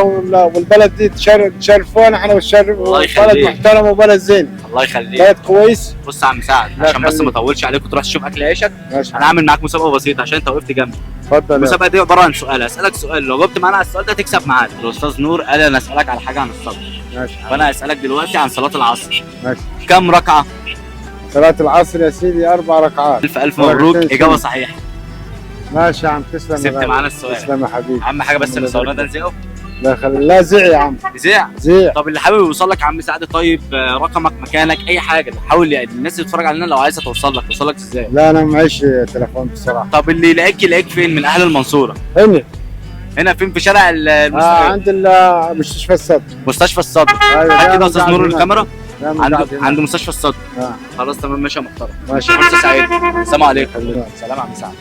والبلد دي تشرفونا احنا الله يخليك. بلد محترم وبلد زين. الله يخليك. بلد كويس. بص يا عم سعد، الله عشان بس يخليك. ما اطولش عليك وتروح تشوف اكل عيشك، ماشي. انا هعمل معاك مسابقه بسيطه عشان انت وقفت جنبي. اتفضل. المسابقه دي عباره عن سؤال، اسالك سؤال لو جاوبت معانا على السؤال ده تكسب معانا. الاستاذ نور قال انا اسالك على حاجه عن الصلاه، ماشي. فانا هسالك دلوقتي عن صلاه العصر. ماشي. كم ركعه؟ صلاة العصر يا سيدي 4 ركعات. الف مبروك، ركعتين اجابه سنة. صحيحه. ماشي يا عم، تسلم يا كسبت غالي. معانا السؤال. تسلم يا حبيبي. اهم حاجه بس اللي صورنا ده نزقه. لا زع يا عم. زيع. زيع. طب اللي حابب يوصل لك يا عم سعد، طيب رقمك، مكانك، اي حاجه حاول الناس اللي تتفرج علينا لو عايزه توصل لك ازاي؟ لا انا معيش تليفون بصراحة. طب اللي يلاقيك فين من اهل المنصوره؟ هنا فين؟ في شارع المستشفى. عند مستشفى الصدر. مستشفى الصدر. أيوة، هات ده كده استاذ قاعد نور هناك. الكاميرا. عنده عنده مستشفى الصدر. آه. خلاص تمام، ماشي يا محترم. ماشي. فرصه سعيده. السلام عليكم. حبيبي. سلام يا عم سعد.